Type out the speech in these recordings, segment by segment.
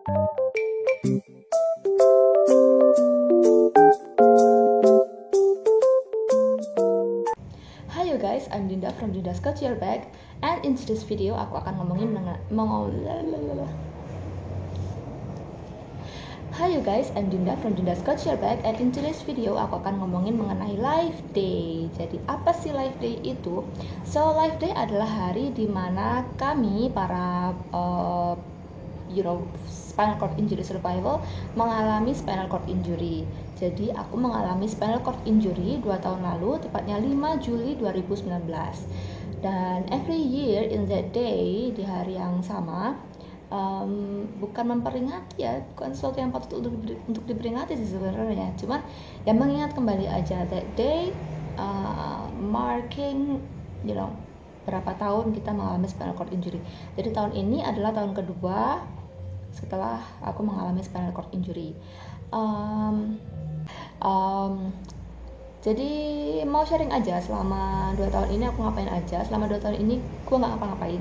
Hi you guys, I'm Dinda from Dinda's Culture Bag, and in today's video aku akan ngomongin Hi you guys, I'm Dinda from Dinda's Culture Bag, and in today's video aku akan ngomongin mengenai Life Day. Jadi apa sih Life Day itu? So Life Day adalah hari dimana kami para spinal cord injury survival mengalami spinal cord injury. Jadi aku mengalami spinal cord injury 2 tahun lalu, tepatnya 5 Juli 2019. Dan every year in that day, di hari yang sama, bukan memperingati ya, bukan sesuatu yang patut untuk diperingati sih sebenarnya, cuman ya mengingat kembali aja that day, marking berapa tahun kita mengalami spinal cord injury. Jadi tahun ini adalah tahun kedua setelah aku mengalami spinal cord injury. Jadi mau sharing aja selama 2 tahun ini aku ngapain aja. Selama 2 tahun ini gue gak ngapa-ngapain,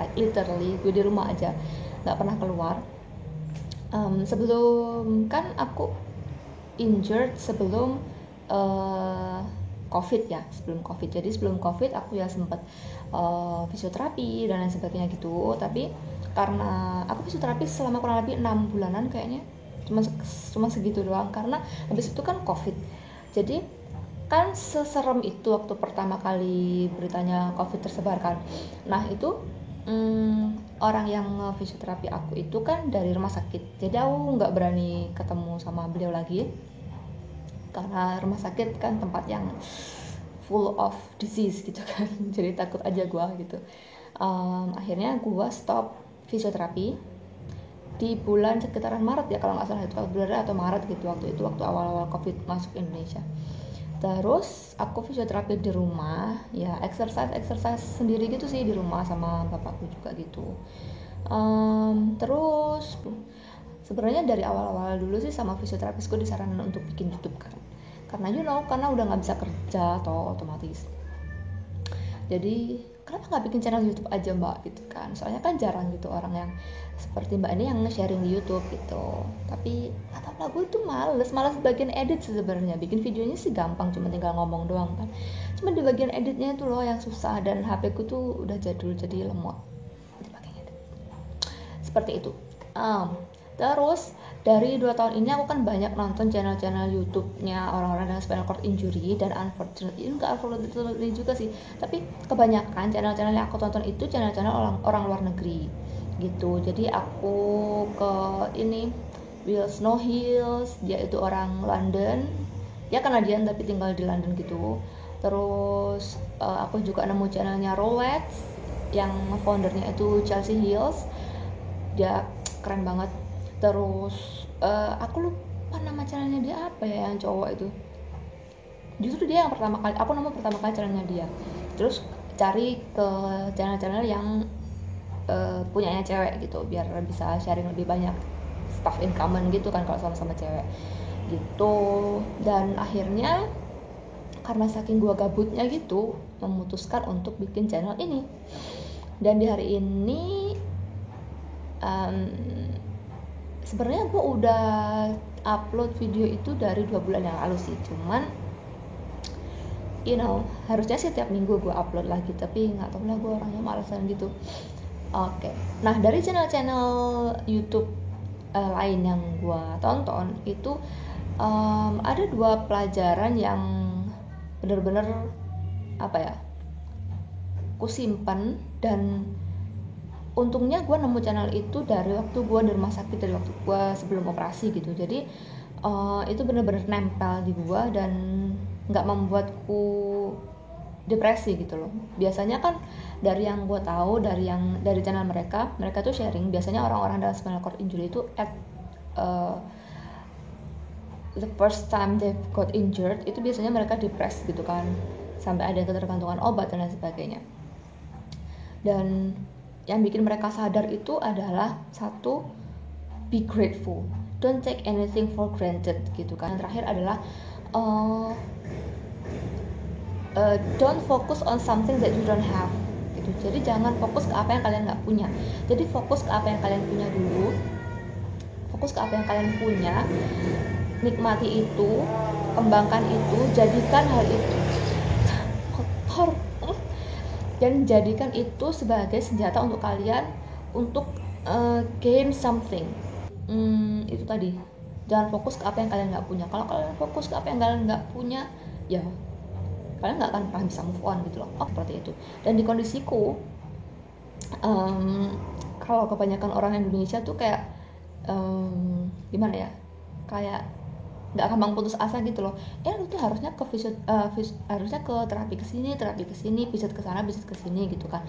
like literally gue di rumah aja, gak pernah keluar. Sebelum kan aku injured sebelum COVID ya, sebelum COVID. Jadi sebelum COVID aku ya sempat fisioterapi dan lain sebagainya gitu. Tapi karena aku fisioterapi selama kurang lebih 6 bulanan kayaknya, cuma segitu doang, karena habis itu kan COVID. Jadi kan seserem itu waktu pertama kali beritanya COVID tersebar kan. Nah itu orang yang fisioterapi aku itu kan dari rumah sakit. Jadi aku nggak berani ketemu sama beliau lagi, karena rumah sakit kan tempat yang full of disease gitu kan. Jadi takut aja gue gitu. Akhirnya gue stop fisioterapi di bulan sekitaran Maret ya kalau nggak salah, itu Februari atau Maret gitu, waktu awal-awal COVID masuk Indonesia. Terus aku fisioterapi di rumah ya, exercise sendiri gitu sih di rumah sama bapakku juga gitu. Terus sebenarnya dari awal-awal dulu sih sama fisioterapisku disarankan untuk bikin YouTube kan, karena karena udah nggak bisa kerja atau otomatis. Jadi kenapa nggak bikin channel YouTube aja mbak gitu kan, soalnya kan jarang gitu orang yang seperti mbak ini yang nge-sharing di YouTube gitu. Tapi kata gue itu malas bagian edit sih sebenarnya. Bikin videonya sih gampang, cuma tinggal ngomong doang kan, cuma di bagian editnya itu loh yang susah, dan HP ku tuh udah jadul jadi lemot dipakainya seperti itu. Terus dari 2 tahun ini aku kan banyak nonton channel-channel YouTube-nya orang-orang dengan spinal cord injury, dan unfortunately juga sih, tapi kebanyakan channel-channel yang aku tonton itu channel-channel orang luar negeri gitu. Jadi aku ke ini Will Snow Hills, dia itu orang London, dia Kanadian tapi tinggal di London gitu. Terus aku juga nemu channelnya Rolex yang foundernya itu Chelsea Hills, dia keren banget. Terus aku lupa nama channelnya dia apa ya, yang cowok itu. Justru dia yang aku nemu pertama kali channelnya dia. Terus cari ke channel-channel yang punyanya cewek gitu, biar bisa sharing lebih banyak stuff in common gitu kan kalau sama-sama cewek gitu. Dan akhirnya karena saking gua gabutnya gitu, memutuskan untuk bikin channel ini. Dan di hari ini sebenarnya gue udah upload video itu dari 2 bulan yang lalu sih, cuman harusnya sih tiap minggu gue upload lagi, tapi nggak tahu lah, gue orangnya malasan gitu. Oke. Nah dari channel YouTube lain yang gue tonton itu ada 2 pelajaran yang bener-bener ku simpan, dan untungnya gue nemu channel itu dari waktu gue di rumah sakit, dari waktu gue sebelum operasi gitu. Jadi itu bener-bener nempel di gue dan nggak membuatku depresi gitu loh. Biasanya kan dari yang gue tahu dari channel mereka tuh sharing, biasanya orang-orang dengan spinal cord injury itu at the first time they got injured itu biasanya mereka depressed gitu kan, sampai ada ketergantungan obat dan lain sebagainya. Dan yang bikin mereka sadar itu adalah satu, be grateful, don't take anything for granted gitu kan. Yang terakhir adalah don't focus on something that you don't have gitu. Jadi jangan fokus ke apa yang kalian nggak punya, jadi fokus ke apa yang kalian punya dulu, fokus ke apa yang kalian punya, nikmati itu, kembangkan itu, jadikan hal itu kotor dan jadikan itu sebagai senjata untuk kalian untuk gain something. Itu tadi, jangan fokus ke apa yang kalian nggak punya. Kalau kalian fokus ke apa yang kalian nggak punya, ya kalian nggak akan pernah bisa move on gitu loh. Seperti itu. Dan di kondisiku, kalau kebanyakan orang Indonesia tuh kayak gimana ya, kayak nggak gampang putus asa gitu loh. Lu tuh harusnya ke harusnya ke terapi kesini, visit kesana, visit kesini gitu kan.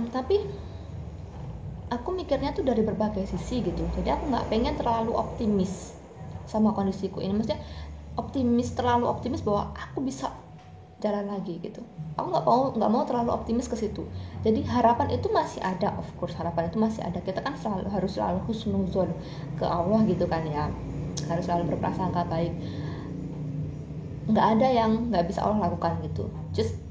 Tapi aku mikirnya tuh dari berbagai sisi gitu. Jadi aku nggak pengen terlalu optimis sama kondisiku ini. Maksudnya terlalu optimis bahwa aku bisa jalan lagi gitu. Aku nggak mau terlalu optimis ke situ. Jadi harapan itu masih ada, of course harapan itu masih ada. Kita kan harus selalu husnuzon ke Allah gitu kan ya. Harus selalu berprasangka baik. Nggak ada yang nggak bisa Allah lakukan gitu. Just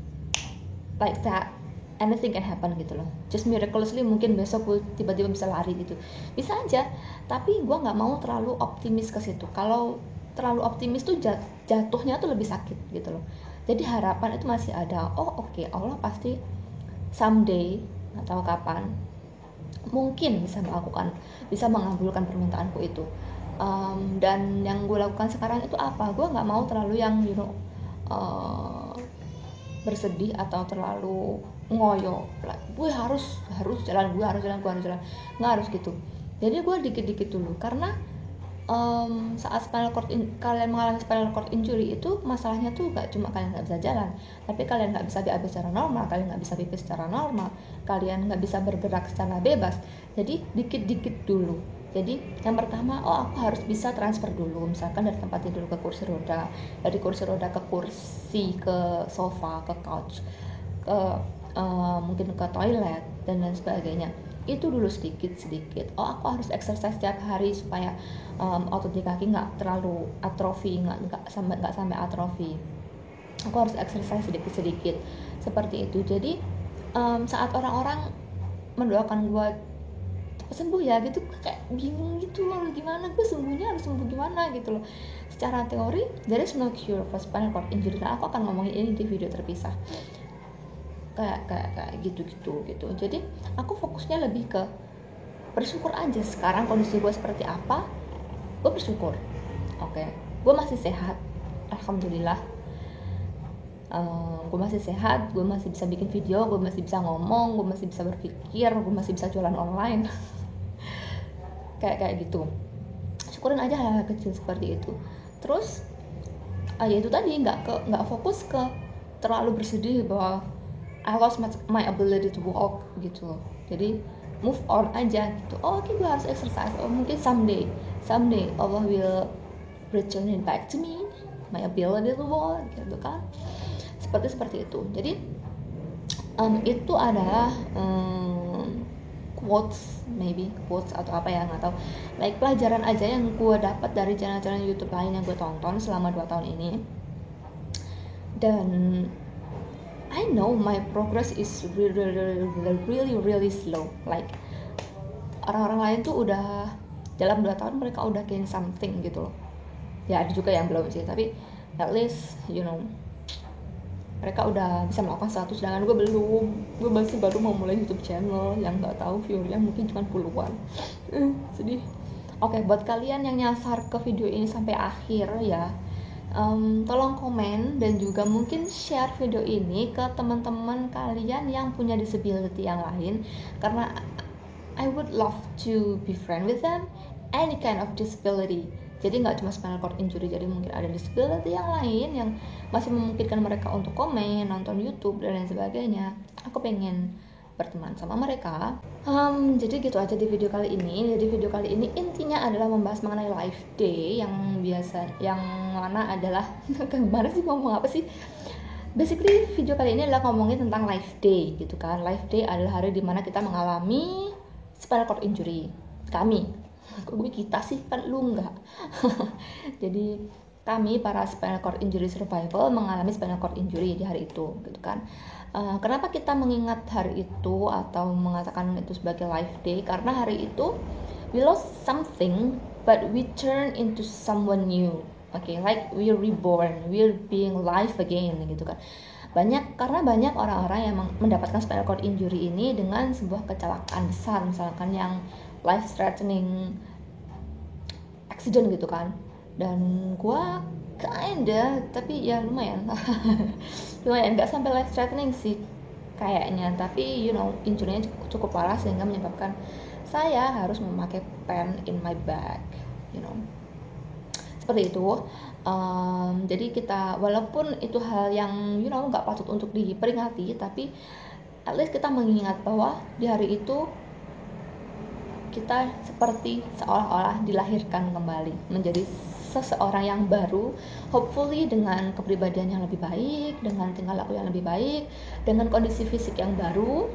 like that, anything can happen gitu loh. Just miraculously mungkin besok gue tiba-tiba bisa lari gitu, bisa aja. Tapi gue nggak mau terlalu optimis ke situ. Kalau terlalu optimis tuh jatuhnya tuh lebih sakit gitu loh. Jadi harapan itu masih ada. Oke, Allah pasti someday, nggak tahu kapan, mungkin bisa mengabulkan permintaanku itu. Dan yang gue lakukan sekarang itu apa? Gue nggak mau terlalu yang bersedih atau terlalu ngoyo. Gue harus jalan, nggak harus gitu. Jadi gue dikit-dikit dulu, karena saat kalian mengalami spinal cord injury itu masalahnya tuh gak cuma kalian nggak bisa jalan, tapi kalian nggak bisa BAB secara normal, kalian nggak bisa pipis secara normal, kalian nggak bisa bergerak secara bebas. Jadi dikit-dikit dulu. Jadi yang pertama, aku harus bisa transfer dulu, misalkan dari tempat tidur ke kursi roda, dari kursi roda ke kursi, ke sofa, ke couch, mungkin ke toilet dan lain sebagainya. Itu dulu sedikit. Aku harus exercise setiap hari supaya otot di kaki nggak terlalu atrofi, nggak sampai atrofi. Aku harus exercise sedikit seperti itu. Jadi saat orang-orang mendoakan gue sembuh ya gitu, kayak bingung gitu loh, gimana gue sembuhnya, harus sembuh gimana gitu loh. Secara teori there is no cure for spinal cord injury. Nah, aku akan ngomongin ini di video terpisah. Kayak gitu. Jadi aku fokusnya lebih ke bersyukur aja. Sekarang kondisi gue seperti apa, gue bersyukur. Oke, gue masih sehat, alhamdulillah. Gue masih sehat, gue masih bisa bikin video, gue masih bisa ngomong, gue masih bisa berpikir, gue masih bisa jualan online. kayak gitu. Syukurin aja hal-hal kecil seperti itu. Terus ya itu tadi, nggak fokus ke terlalu bersedih bahwa I lost my ability to walk gitu. Jadi move on aja gitu. Oke, gue harus exercise. Mungkin someday Allah will return it back to me, my ability to walk gitu kan. Seperti itu. Jadi itu adalah quotes atau apa ya, nggak tahu. Like pelajaran aja yang gue dapat dari channel-channel YouTube lain yang gue tonton selama 2 tahun ini. Dan I know my progress is really slow. Like orang-orang lain tuh udah dalam 2 tahun mereka udah gain something gitu loh. Ya ada juga yang belum sih, tapi at least mereka udah bisa melakukan sesuatu, sedangkan gue belum. Gue masih baru mau mulai YouTube channel yang nggak tahu viewernya mungkin cuma puluhan. Sedih. Oke, buat kalian yang nyasar ke video ini sampai akhir ya, tolong komen dan juga mungkin share video ini ke teman-teman kalian yang punya disability yang lain, karena I would love to be friend with them, any kind of disability. Jadi nggak cuma spinal cord injury, jadi mungkin ada disability yang lain yang masih memungkinkan mereka untuk komen, nonton YouTube dan lain sebagainya. Aku pengen berteman sama mereka. Jadi gitu aja di video kali ini. Jadi video kali ini intinya adalah membahas mengenai Life Day yang mana adalah gimana sih, ngomong apa sih? Basically video kali ini adalah ngomongin tentang Life Day gitu kan. Life Day adalah hari dimana kita mengalami spinal cord injury. Kita sih, kan lu enggak. Jadi kami para spinal cord injury survival mengalami spinal cord injury di hari itu gitu kan. Kenapa kita mengingat hari itu atau mengatakan itu sebagai Life Day? Karena hari itu we lost something but we turn into someone new. Like we're reborn, we're being live again gitu kan. Karena banyak orang-orang yang mendapatkan spinal cord injury ini dengan sebuah kecelakaan besar, misalkan yang life threatening accident gitu kan. Dan gua tapi ya lumayan nggak sampai life threatening sih kayaknya, tapi injury-nya cukup parah sehingga menyebabkan saya harus memakai pen in my bag, seperti itu. Jadi kita, walaupun itu hal yang nggak patut untuk diperingati, tapi at least kita mengingat bahwa di hari itu kita seperti seolah-olah dilahirkan kembali menjadi seseorang yang baru, hopefully dengan kepribadian yang lebih baik, dengan tingkah laku yang lebih baik, dengan kondisi fisik yang baru,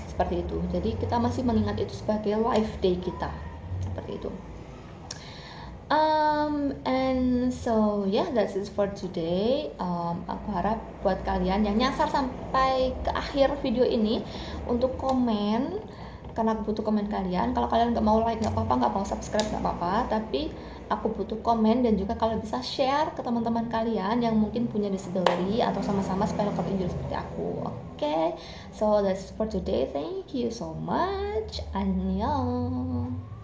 seperti itu. Jadi kita masih mengingat itu sebagai life day kita, seperti itu. And so yeah, that's it for today. Aku harap buat kalian yang nyasar sampai ke akhir video ini untuk komen, karena aku butuh komen kalian. Kalau kalian nggak mau like nggak apa-apa, nggak mau subscribe nggak apa-apa, tapi aku butuh komen, dan juga kalau bisa share ke teman-teman kalian yang mungkin punya disability atau sama-sama spinal cord injury seperti aku. Okay, so that's it for today. Thank you so much. Annyeong.